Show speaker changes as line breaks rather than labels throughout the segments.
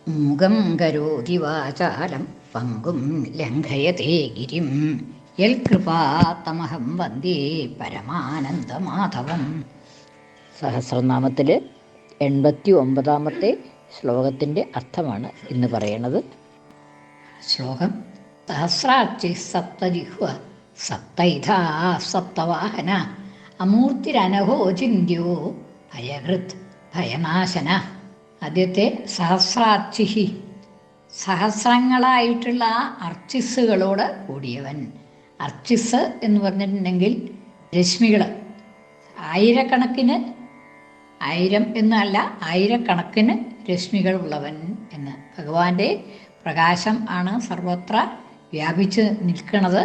മൂകം കരോതി വാചാലം പങ്കും ലംഘയത്തെ ഗിരിം യൽകൃപാത്തമഹം വന്ദേ പരമാനന്ദമാധവം. സഹസ്രനാമത്തിൽ 89 ശ്ലോകത്തിൻ്റെ അർത്ഥമാണ് ഇന്ന് പറയണത്. ശ്ലോകം: സഹസ്രാക്ഷി സപ്തജിഹ്വ സപ്തൈധാ സപ്തവാഹന അമൂർത്തിരനഘോ ചിന്യോ ഭയഹൃത് ഭയനാശന. ആദ്യത്തെ സഹസ്രാർച്ചിഹി, സഹസ്രങ്ങളായിട്ടുള്ള അർച്ചിസ്സുകളോട് കൂടിയവൻ. അർച്ചിസ് എന്ന് പറഞ്ഞിട്ടുണ്ടെങ്കിൽ രശ്മികൾ, ആയിരക്കണക്കിന്, ആയിരം എന്നല്ല ആയിരക്കണക്കിന് രശ്മികൾ ഉള്ളവൻ എന്ന്. ഭഗവാന്റെ പ്രകാശം ആണ് സർവത്ര വ്യാപിച്ച് നിൽക്കുന്നത്.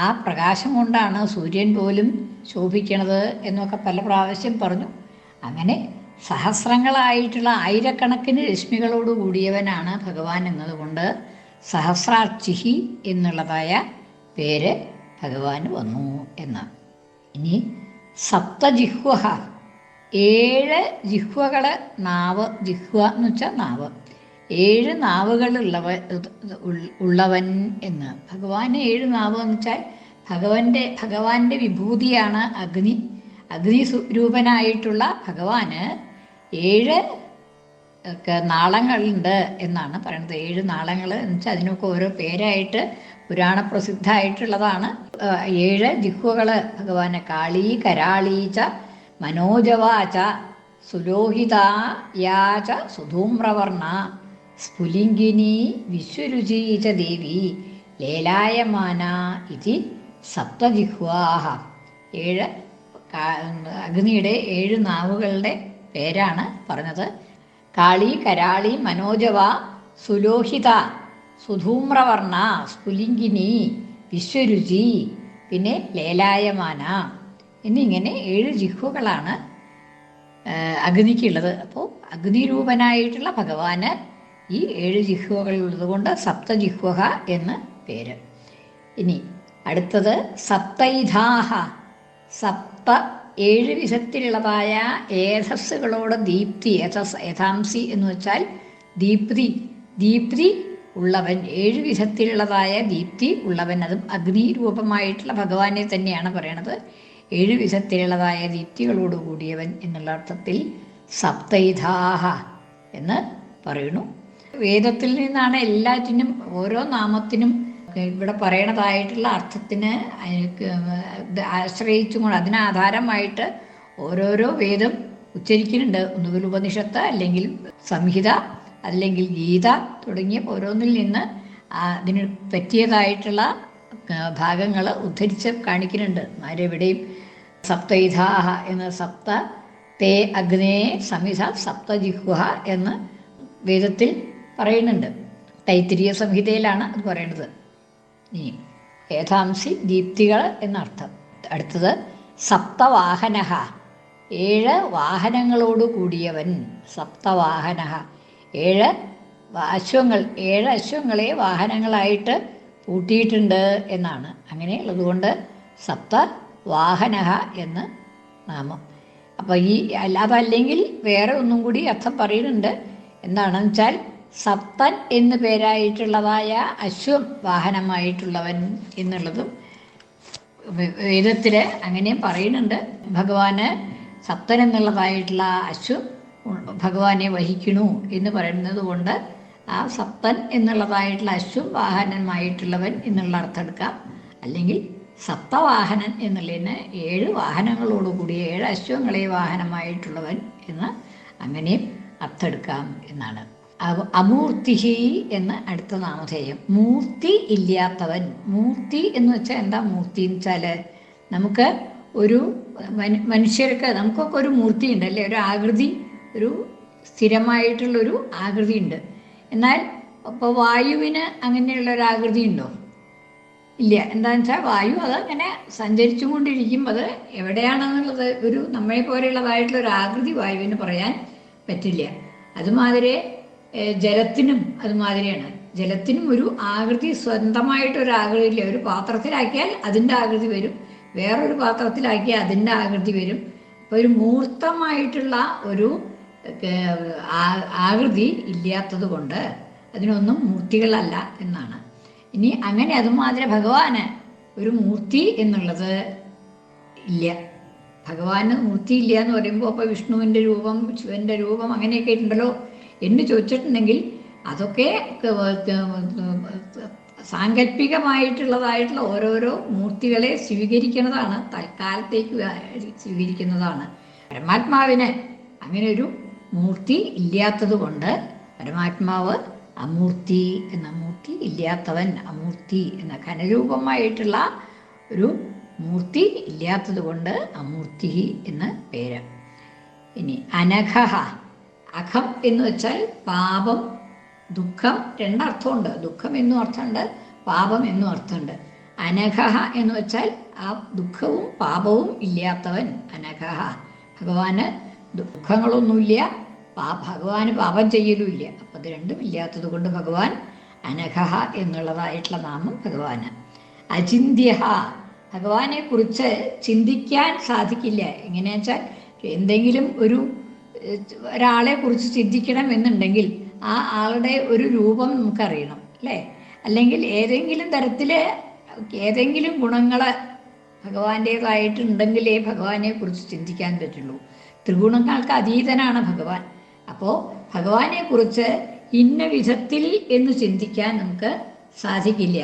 ആ പ്രകാശം കൊണ്ടാണ് സൂര്യൻ പോലും ശോഭിക്കണത് എന്നൊക്കെ പല പ്രാവശ്യം പറഞ്ഞു. അങ്ങനെ സഹസ്രങ്ങളായിട്ടുള്ള ആയിരക്കണക്കിന് രശ്മികളോട് കൂടിയവനാണ് ഭഗവാൻ എന്നതുകൊണ്ട് സഹസ്രാർച്ചിഹി എന്നുള്ളതായ പേര് ഭഗവാന് വന്നു എന്ന്. ഇനി സപ്തജിഹ്വ, 7 ജിഹ്വകൾ, നാവ്, ജിഹ്വ എന്ന് വെച്ചാൽ നാവ്, 7 നാവുകളുള്ളവൻ എന്ന്. ഭഗവാന് 7 നാവ് എന്ന് വെച്ചാൽ ഭഗവാന്റെ വിഭൂതിയാണ് അഗ്നി. അഗ്നി രൂപനായിട്ടുള്ള ഭഗവാന് 7 നാളങ്ങളുണ്ട് എന്നാണ് പറയുന്നത്. 7 നാളങ്ങൾ എന്ന് വെച്ചാൽ അതിനൊക്കെ ഓരോ പേരായിട്ട് പുരാണപ്രസിദ്ധമായിട്ടുള്ളതാണ്. 7 ജിഹ്വകൾ ഭഗവാന്: കാളീ കരാളീച മനോജവാച സുലോഹിതായാച സുധൂമ്രവർണ സ്ഫുലിംഗിനി വിശ്വരുചീച ദേവി ലേലായമാന ഇതി സപ്തജിഹ്വാഹ. 7 അഗ്നിയുടെ 7 നാവുകളുടെ പേരാണ് പറഞ്ഞത്. കാളി, കരാളി, മനോജവ, സുലോഹിത, സുധൂമ്രവർണ, സ്ഫുലിംഗിനി, വിശ്വരുചി, പിന്നെ ലേലായമാന എന്നിങ്ങനെ 7 ജിഹ്വകളാണ് അഗ്നിക്കുള്ളത്. അപ്പോൾ അഗ്നിരൂപനായിട്ടുള്ള ഭഗവാന് ഈ 7 ജിഹ്വകളുള്ളത് കൊണ്ട് സപ്തജിഹ്വ എന്ന് പേര്. ഇനി അടുത്തത് സപ്തൈധാഹ. 7 വിധത്തിലുള്ളതായ ഏധസ്സുകളോട് ദീപ്തി, ഏഥാംസി എന്ന് വെച്ചാൽ ദീപ്തി ഉള്ളവൻ, 7 വിധത്തിലുള്ളതായ ദീപ്തി ഉള്ളവൻ. അതും അഗ്നിരൂപമായിട്ടുള്ള ഭഗവാനെ തന്നെയാണ് പറയണത്. 7 വിധത്തിലുള്ളതായ ദീപ്തികളോട് കൂടിയവൻ എന്നുള്ള അർത്ഥത്തിൽ സപ്തൈധാഹ എന്ന് പറയുന്നു. വേദത്തിൽ നിന്നാണ് എല്ലാറ്റിനും, ഓരോ നാമത്തിനും ഇവിടെ പറയണതായിട്ടുള്ള അർത്ഥത്തിന് ആശ്രയിച്ചും കൊണ്ട് അതിനാധാരമായിട്ട് ഓരോരോ വേദം ഉച്ചരിക്കുന്നുണ്ട്. ഒന്നുകിൽ ഉപനിഷത്ത്, അല്ലെങ്കിൽ സംഹിത, അല്ലെങ്കിൽ ഗീത തുടങ്ങിയ ഓരോന്നിൽ നിന്ന് അതിന് പറ്റിയതായിട്ടുള്ള ഭാഗങ്ങൾ ഉദ്ധരിച്ച് കാണിക്കുന്നുണ്ട്. ആരെവിടെയും സപ്തൈധാഹ എന്ന്, സപ്ത തേ അഗ്നേ സമിധ സപ്തജിഹ്വ എന്ന് വേദത്തിൽ പറയുന്നുണ്ട്. തൈത്തിരീയ സംഹിതയിലാണ് അത് പറയുന്നത്. ഇനി ഏഥാംസി ദീപ്തികൾ എന്നർത്ഥം. അടുത്തത് സപ്തവാഹനഃ, 7 വാഹനങ്ങളോട് കൂടിയവൻ. സപ്തവാഹനഃ, 7 അശ്വങ്ങൾ, 7 അശ്വങ്ങളെ വാഹനങ്ങളായിട്ട് പൂട്ടിയിട്ടുണ്ട് എന്നാണ്. അങ്ങനെയുള്ളതുകൊണ്ട് സപ്തവാഹനഃ എന്ന് നാമം. അപ്പോൾ അതല്ലെങ്കിൽ വേറെ ഒന്നും കൂടി അർത്ഥം പറയുന്നുണ്ട്. എന്താണെന്ന് വെച്ചാൽ സപ്തൻ എന്ന് പേരായിട്ടുള്ളതായ അശ്വം വാഹനമായിട്ടുള്ളവൻ എന്നുള്ളതും വേദത്തിൽ അങ്ങനെയും പറയുന്നുണ്ട്. ഭഗവാന് സപ്തൻ എന്നുള്ളതായിട്ടുള്ള അശ്വം ഭഗവാനെ വഹിക്കണു എന്ന് പറയുന്നത് കൊണ്ട് ആ സപ്തൻ എന്നുള്ളതായിട്ടുള്ള അശ്വം വാഹനമായിട്ടുള്ളവൻ എന്നുള്ള അർത്ഥം എടുക്കാം. അല്ലെങ്കിൽ സപ്തവാഹനൻ എന്നുള്ളതിന് 7 വാഹനങ്ങളോടുകൂടി 7 അശ്വങ്ങളെ വാഹനമായിട്ടുള്ളവൻ എന്ന് അങ്ങനെയും അർത്ഥം എടുക്കാം എന്നാണ്. അമൂർത്തിഹി എന്ന് അടുത്ത നാമധേയം. മൂർത്തി ഇല്ലാത്തവൻ. മൂർത്തി എന്ന് വെച്ചാൽ എന്താ? മൂർത്തി എന്ന് വെച്ചാൽ നമുക്ക് ഒരു മനുഷ്യർക്ക്, നമുക്കൊക്കെ ഒരു മൂർത്തി ഉണ്ട് അല്ലേ? ഒരു ആകൃതി, ഒരു സ്ഥിരമായിട്ടുള്ളൊരു ആകൃതി ഉണ്ട്. എന്നാൽ ഇപ്പോൾ വായുവിന് അങ്ങനെയുള്ള ഒരു ആകൃതി ഉണ്ടോ? ഇല്ല. എന്താണെന്ന് വെച്ചാൽ വായു അതങ്ങനെ സഞ്ചരിച്ചു കൊണ്ടിരിക്കും. അത് എവിടെയാണെന്നുള്ളത് ഒരു നമ്മളെ പോലെയുള്ളതായിട്ടുള്ള ഒരു ആകൃതി വായുവിന് പറയാൻ പറ്റില്ല. അതുമാതിരി ജലത്തിനും അതുമാതിരിയാണ്. ജലത്തിനും ഒരു ആകൃതി, സ്വന്തമായിട്ടൊരു ആകൃതി ഇല്ല. ഒരു പാത്രത്തിലാക്കിയാൽ അതിൻ്റെ ആകൃതി വരും, വേറൊരു പാത്രത്തിലാക്കിയാൽ അതിൻ്റെ ആകൃതി വരും. അപ്പോൾ ഒരു മൂർത്തമായിട്ടുള്ള ഒരു ആകൃതി ഇല്ലാത്തത് കൊണ്ട് അതിനൊന്നും മൂർത്തികളല്ല എന്നാണ്. ഇനി അങ്ങനെ അതുമാതിരി ഭഗവാന് ഒരു മൂർത്തി എന്നുള്ളത് ഇല്ല. ഭഗവാന് മൂർത്തി ഇല്ല എന്ന് പറയുമ്പോൾ അപ്പോൾ വിഷ്ണുവിൻ്റെ രൂപം, ശിവൻ്റെ രൂപം അങ്ങനെയൊക്കെ ഉണ്ടല്ലോ എന്ന് ചോദിച്ചിട്ടുണ്ടെങ്കിൽ അതൊക്കെ സാങ്കല്പികമായിട്ടുള്ളതായിട്ടുള്ള ഓരോരോ മൂർത്തികളെ സ്വീകരിക്കുന്നതാണ്, തൽക്കാലത്തേക്ക് സ്വീകരിക്കുന്നതാണ്. പരമാത്മാവിന് അങ്ങനെ ഒരു മൂർത്തി ഇല്ലാത്തത് കൊണ്ട് പരമാത്മാവ് അമൂർത്തി എന്ന, മൂർത്തി ഇല്ലാത്തവൻ, അമൂർത്തി എന്ന ഘനരൂപമായിട്ടുള്ള ഒരു മൂർത്തി ഇല്ലാത്തത് കൊണ്ട് അമൂർത്തി എന്ന് പേര്. ഇനി അനഘ, അഖം എന്ന് വെച്ചാൽ പാപം, ദുഃഖം, രണ്ടർത്ഥമുണ്ട്. ദുഃഖം എന്നും അർത്ഥമുണ്ട്, പാപം എന്നും അർത്ഥമുണ്ട്. അനഘ എന്ന് വെച്ചാൽ ആ ദുഃഖവും പാപവും ഇല്ലാത്തവൻ അനഘ. ഭഗവാന് ദുഃഖങ്ങളൊന്നുമില്ല, ഭഗവാന് പാപം ചെയ്യലുമില്ല. അപ്പം അത് രണ്ടും ഇല്ലാത്തത് കൊണ്ട് ഭഗവാൻ അനഘ എന്നുള്ളതായിട്ടുള്ള നാമം ഭഗവാന്. അചിന്ത്യ, ഭഗവാനെ കുറിച്ച് ചിന്തിക്കാൻ സാധിക്കില്ല. എങ്ങനെയാ വെച്ചാൽ എന്തെങ്കിലും ഒരാളെ കുറിച്ച് ചിന്തിക്കണം എന്നുണ്ടെങ്കിൽ ആ ആളുടെ ഒരു രൂപം നമുക്കറിയണം, അല്ലേ? അല്ലെങ്കിൽ ഏതെങ്കിലും തരത്തിൽ ഏതെങ്കിലും ഗുണങ്ങൾ ഭഗവാന്റേതായിട്ടുണ്ടെങ്കിലേ ഭഗവാനെ കുറിച്ച് ചിന്തിക്കാൻ പറ്റുള്ളൂ. ത്രിഗുണങ്ങൾക്ക് അതീതനാണ് ഭഗവാൻ. അപ്പോൾ ഭഗവാനെ കുറിച്ച് ഇന്ന വിധത്തിൽ എന്ന് ചിന്തിക്കാൻ നമുക്ക് സാധിക്കില്ല.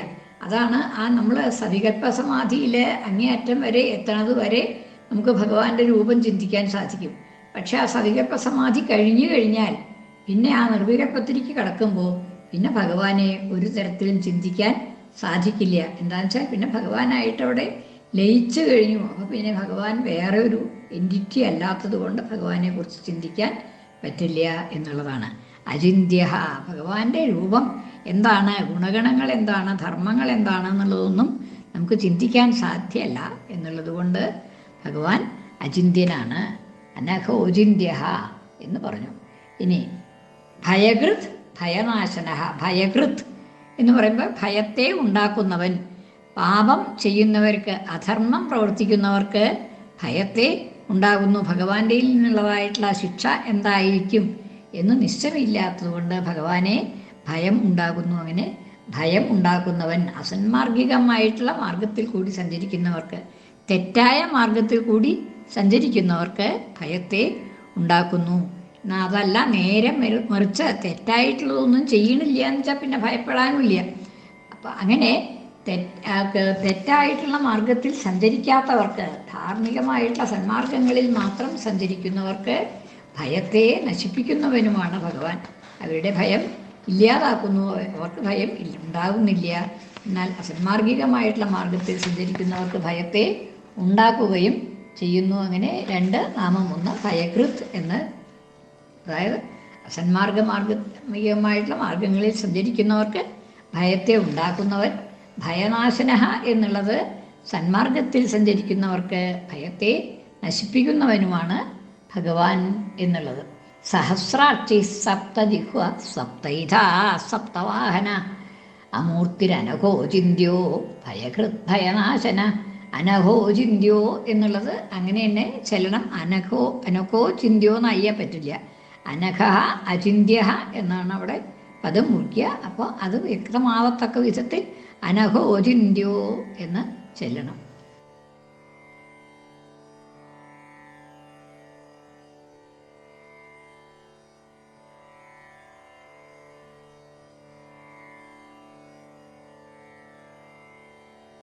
അതാണ് നമ്മൾ സവികൽപ്പ സമാധിയിൽ അങ്ങേയറ്റം വരെ എത്തണത് വരെ നമുക്ക് ഭഗവാന്റെ രൂപം ചിന്തിക്കാൻ സാധിക്കും. പക്ഷെ ആ സവികൽപ്പ സമാധി കഴിഞ്ഞു കഴിഞ്ഞാൽ പിന്നെ ആ നിർവികൽപ്പത്തിലേക്ക് കടക്കുമ്പോൾ പിന്നെ ഭഗവാനെ ഒരു തരത്തിലും ചിന്തിക്കാൻ സാധിക്കില്ല. എന്താണെന്ന് വെച്ചാൽ പിന്നെ ഭഗവാനായിട്ട് അവിടെ ലയിച്ചു കഴിഞ്ഞു. അപ്പോൾ പിന്നെ ഭഗവാൻ വേറെ ഒരു എൻറ്റിറ്റി അല്ലാത്തത് കൊണ്ട് ഭഗവാനെ കുറിച്ച് ചിന്തിക്കാൻ പറ്റില്ല എന്നുള്ളതാണ്. അചിന്ത്യ, ഭഗവാന്റെ രൂപം എന്താണ്, ഗുണഗണങ്ങൾ എന്താണ്, ധർമ്മങ്ങൾ എന്താണെന്നുള്ളതൊന്നും നമുക്ക് ചിന്തിക്കാൻ സാധ്യമല്ല എന്നുള്ളത് കൊണ്ട് ഭഗവാൻ അചിന്ത്യനാണ്. അനഘോചിന്യ എന്ന് പറഞ്ഞു. ഇനി ഭയകൃത് ഭയനാശന, ഭയകൃത് എന്ന് പറയുമ്പോൾ ഭയത്തെ ഉണ്ടാക്കുന്നവൻ. പാപം ചെയ്യുന്നവർക്ക്, അധർമ്മം പ്രവർത്തിക്കുന്നവർക്ക് ഭയത്തെ ഉണ്ടാകുന്നു. ഭഗവാന്റെ നിന്നുള്ളതായിട്ടുള്ള ശിക്ഷ എന്തായിരിക്കും എന്ന് നിശ്ചയമില്ലാത്തതുകൊണ്ട് ഭഗവാനെ ഭയം ഉണ്ടാകുന്നു. അങ്ങനെ ഭയം ഉണ്ടാക്കുന്നവൻ, അസന്മാർഗികമായിട്ടുള്ള മാർഗത്തിൽ കൂടി സഞ്ചരിക്കുന്നവർക്ക്, തെറ്റായ മാർഗത്തിൽ കൂടി സഞ്ചരിക്കുന്നവർക്ക് ഭയത്തെ ഉണ്ടാക്കുന്നു. എന്നാൽ അതല്ല, നേരെ മറിച്ച് തെറ്റായിട്ടുള്ളതൊന്നും ചെയ്യണില്ല എന്ന് വെച്ചാൽ പിന്നെ ഭയപ്പെടാനുമില്ല. അപ്പം അങ്ങനെ തെറ്റായിട്ടുള്ള മാർഗത്തിൽ സഞ്ചരിക്കാത്തവർക്ക്, ധാർമ്മികമായിട്ടുള്ള സന്മാർഗങ്ങളിൽ മാത്രം സഞ്ചരിക്കുന്നവർക്ക് ഭയത്തെ നശിപ്പിക്കുന്നവനുമാണ് ഭഗവാൻ. അവരുടെ ഭയം ഇല്ലാതാക്കുന്നു, അവർക്ക് ഭയം ഉണ്ടാകുന്നില്ല. എന്നാൽ അസന്മാർഗികമായിട്ടുള്ള മാർഗത്തിൽ സഞ്ചരിക്കുന്നവർക്ക് ഭയത്തെ ഉണ്ടാക്കുകയും ചെയ്യുന്നു. അങ്ങനെ രണ്ട് നാമം. ഒന്ന് ഭയകൃത് എന്ന്, അതായത് അസന്മാർഗമായിട്ടുള്ള മാർഗങ്ങളിൽ സഞ്ചരിക്കുന്നവർക്ക് ഭയത്തെ ഉണ്ടാക്കുന്നവൻ. ഭയനാശന എന്നുള്ളത് സന്മാർഗത്തിൽ സഞ്ചരിക്കുന്നവർക്ക് ഭയത്തെ നശിപ്പിക്കുന്നവനുമാണ് ഭഗവാൻ എന്നുള്ളത്. സഹസ്രാക്ഷി സപ്തജിഹ്വ സപ്തൈധാ സപ്തവാഹന അമൂർത്തിരനഘോ ചിന്ത്യോ ഭയകൃത് ഭയനാശന. അനഘോ ചിന്ത്യോ എന്നുള്ളത് അങ്ങനെ തന്നെ ചെല്ലണം. അനഘോ ചിന്ത്യോ എന്നയ്യാൻ പറ്റില്ല. അനഘ അചിന്ത്യ എന്നാണ് അവിടെ പദം മുറിക്കുക. അപ്പോൾ അത് വ്യക്തമാവത്തക്ക വിധത്തിൽ അനഘോ ചിന്ത്യോ എന്ന് ചെല്ലണം.